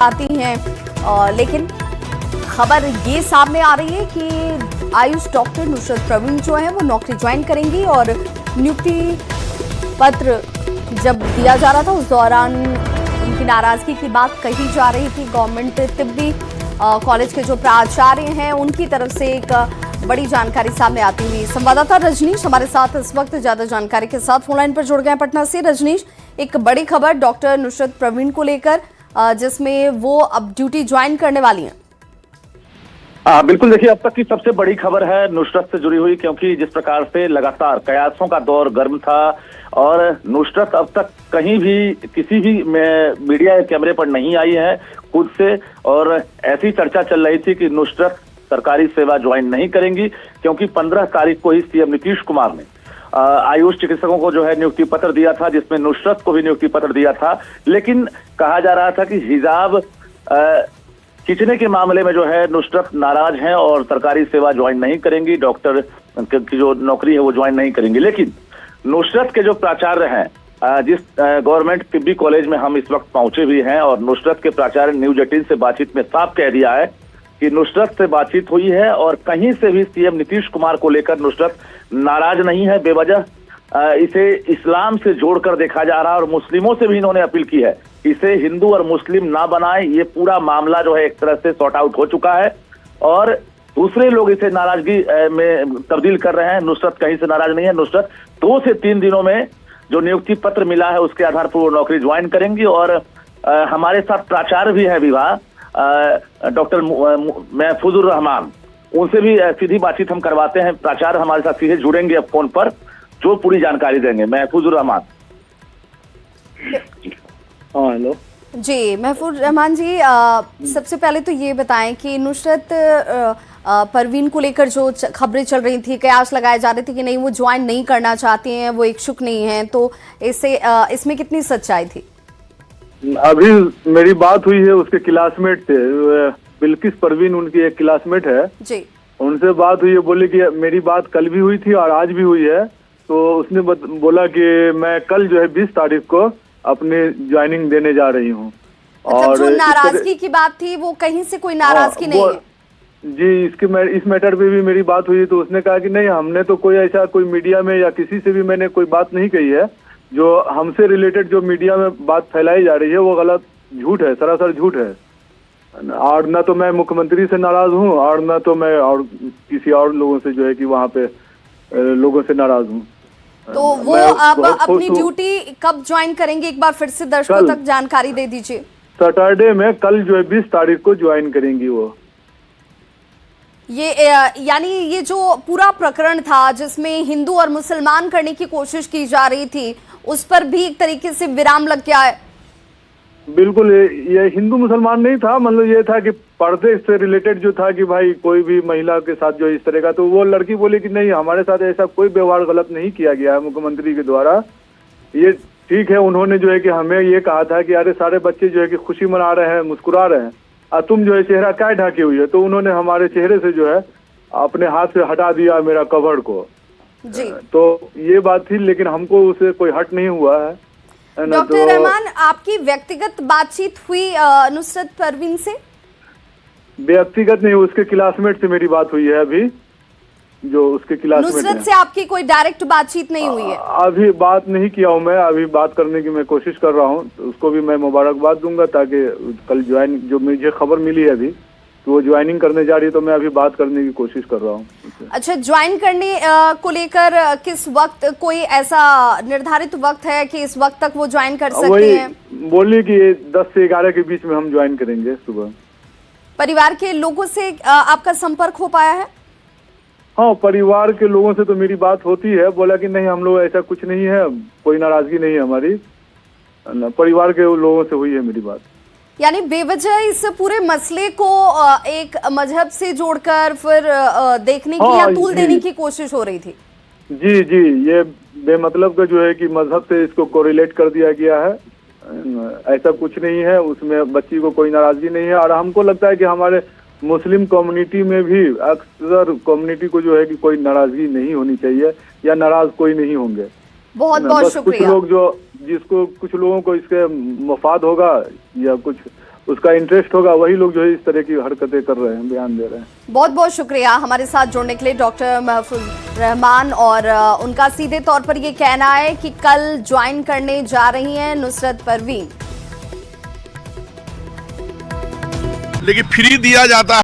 आती हैं लेकिन खबर ये सामने आ रही है कि आयुष डॉक्टर नुसरत प्रवीण जो है वो नौकरी ज्वाइन करेंगी और नियुक्ति पत्र जब दिया जा रहा था उस दौरान उनकी नाराजगी की बात कही जा रही थी। गवर्नमेंट तिब्बी कॉलेज के जो प्राचार्य हैं उनकी तरफ से एक बड़ी जानकारी सामने आती हुई संवाददाता रजनीश हमारे साथ इस वक्त ज्यादा जानकारी के साथ फोनलाइन पर जुड़ गए हैं पटना से। रजनीश, एक बड़ी खबर डॉक्टर नुसरत प्रवीण को लेकर जिसमें वो अब ड्यूटी ज्वाइन करने वाली हैं। बिल्कुल, देखिए अब तक की सबसे बड़ी खबर है नुसरत से जुड़ी हुई, क्योंकि जिस प्रकार से लगातार कयासों का दौर गर्म था और नुसरत अब तक कहीं भी किसी भी मीडिया कैमरे पर नहीं आई है खुद से, और ऐसी चर्चा चल रही थी कि नुसरत सरकारी सेवा ज्वाइन नहीं करेंगी, क्योंकि 15 तारीख को ही सीएम नीतीश कुमार ने आयुष चिकित्सकों को जो है नियुक्ति पत्र दिया था, जिसमें नुसरत को भी नियुक्ति पत्र दिया था। लेकिन कहा जा रहा था कि हिजाब खींचने के मामले में जो है नुसरत नाराज हैं और सरकारी सेवा ज्वाइन नहीं करेंगी, डॉक्टर की जो नौकरी है वो ज्वाइन नहीं करेंगी। लेकिन नुसरत के जो प्राचार्य हैं, जिस गवर्नमेंट तिब्बी कॉलेज में हम इस वक्त पहुंचे भी हैं, और नुसरत के प्राचार्य न्यूज 18 से बातचीत में साफ कह दिया है कि नुसरत से बातचीत हुई है और कहीं से भी सीएम नीतीश कुमार को लेकर नुसरत नाराज नहीं है। बेवजह इसे इस्लाम से जोड़कर देखा जा रहा है और मुस्लिमों से भी इन्होंने अपील की है इसे हिंदू और मुस्लिम ना बनाए। ये पूरा मामला जो है एक तरह से सॉर्ट आउट हो चुका है और दूसरे लोग इसे नाराजगी में तब्दील कर रहे हैं। नुसरत कहीं से नाराज नहीं है। नुसरत 2 से 3 दिनों में जो नियुक्ति पत्र मिला है उसके आधार पर वो नौकरी ज्वाइन करेंगी। और हमारे साथ प्राचार्य भी है विभाग डॉक्टर महफूजुर रहमान, उनसे भी सीधी बातचीत हम करवाते हैं। प्राचार्य हमारे साथ सीधे जुड़ेंगे अब फोन पर, जो पूरी जानकारी देंगे। महफूजुर रहमान। हाँ, हेलो जी महफूज रहमान जी, सबसे पहले तो ये बताएं कि नुसरत परवीन को लेकर जो खबरें चल रही थी, कयास लगाए जा रहे थे कि नहीं वो ज्वाइन नहीं करना चाहती हैं, वो इच्छुक नहीं हैं, तो इसमें कितनी सच्चाई थी? अभी मेरी बात हुई है उसके क्लासमेट से, बिल्किस परवीन उनकी एक क्लासमेट है जी, उनसे बात हुई है। बोले कि मेरी बात कल भी हुई थी और आज भी हुई है। तो उसने बोला कि मैं कल जो है 20 तारीख को अपने ज्वाइनिंग देने जा रही हूँ। और जो नाराजगी की बात थी वो कहीं से कोई नाराजगी नहीं है? जी, इस मैटर पे भी मेरी बात हुई तो उसने कहा कि नहीं, हमने तो कोई ऐसा कोई मीडिया में या किसी से भी मैंने कोई बात नहीं कही है। जो हमसे रिलेटेड जो मीडिया में बात फैलाई जा रही है वो गलत झूठ है, सरासर झूठ है। और न तो मैं मुख्यमंत्री से नाराज हूँ और न तो मैं और किसी और लोगों से जो है कि वहाँ पे लोगों से नाराज हूँ। तो वो अब अपनी ड्यूटी कब ज्वाइन करेंगे, एक बार फिर से दर्शकों तक जानकारी दे दीजिए। सैटरडे में कल जो है 20 तारीख को ज्वाइन करेंगी वो। ये यानी ये जो पूरा प्रकरण था जिसमें हिंदू और मुसलमान करने की कोशिश की जा रही थी, उस पर भी एक तरीके से विराम लग गया है। बिल्कुल, ये हिंदू मुसलमान नहीं था, मतलब ये था कि पर्दे से रिलेटेड जो था कि भाई कोई भी महिला के साथ जो इस तरह का, तो वो लड़की बोली कि नहीं, हमारे साथ ऐसा कोई व्यवहार गलत नहीं किया गया है मुख्यमंत्री के द्वारा। ये ठीक है, उन्होंने जो है कि हमें ये कहा था कि अरे सारे बच्चे जो है कि खुशी मना रहे हैं, मुस्कुरा रहे हैं, और तुम जो है चेहरा क्या ढकी हुई है। तो उन्होंने हमारे चेहरे से जो है अपने हाथ से हटा दिया मेरा कवर को जी। तो ये बात थी, लेकिन हमको उसे कोई हट नहीं हुआ है। डॉक्टर रहमान, आपकी व्यक्तिगत बातचीत हुई नुसरत परवीन से? व्यक्तिगत नहीं, उसके क्लासमेट से मेरी बात हुई है अभी, जो उसके क्लासमेट है। नुसरत से आपकी कोई डायरेक्ट बातचीत नहीं हुई है? अभी बात नहीं किया हूँ मैं, अभी बात करने की मैं कोशिश कर रहा हूँ। तो उसको भी मैं मुबारकबाद दूंगा, ताकि कल ज्वाइन, जो मुझे खबर मिली है अभी तो वो ज्वाइनिंग करने जा रही है, तो मैं अभी बात करने की कोशिश कर रहा हूँ। अच्छा, ज्वाइन करने को लेकर किस वक्त, कोई ऐसा निर्धारित वक्त है कि इस वक्त तक वो ज्वाइन कर सकती हैं? बोली कि 10 से 11 के बीच में हम ज्वाइन करेंगे सुबह। परिवार के लोगों से आपका संपर्क हो पाया है? हाँ, परिवार के लोगों से तो मेरी बात होती है। बोला कि नहीं, हम लोग ऐसा कुछ नहीं है, कोई नाराजगी नहीं है हमारी। परिवार के लोगों से हुई है मेरी बात। यानी बेवजह इस पूरे मसले को एक मजहब से जोड़कर फिर देखने की या तूल देने की कोशिश हो रही थी? जी जी, ये बेमतलब का जो है कि मजहब से इसको कोरिलेट कर दिया गया है। ऐसा कुछ नहीं है, उसमें बच्ची को कोई नाराजगी नहीं है। और हमको लगता है कि हमारे मुस्लिम कम्युनिटी में भी अक्सर कम्युनिटी को जो है कि कोई नाराजगी नहीं होनी चाहिए, या नाराज कोई नहीं होंगे। बहुत बहुत शुक्रिया। कुछ लोग जो जिसको कुछ लोगों को इसके मफाद होगा या कुछ उसका इंटरेस्ट होगा वही लोग जो है इस तरह की हरकतें कर रहे हैं, बयान दे रहे हैं। बहुत बहुत शुक्रिया हमारे साथ जुड़ने के लिए डॉक्टर महफूज रहमान। और उनका सीधे तौर पर ये कहना है कि कल ज्वाइन करने जा रही हैं नुसरत परवीन। लेकिन फ्री दिया जाता है।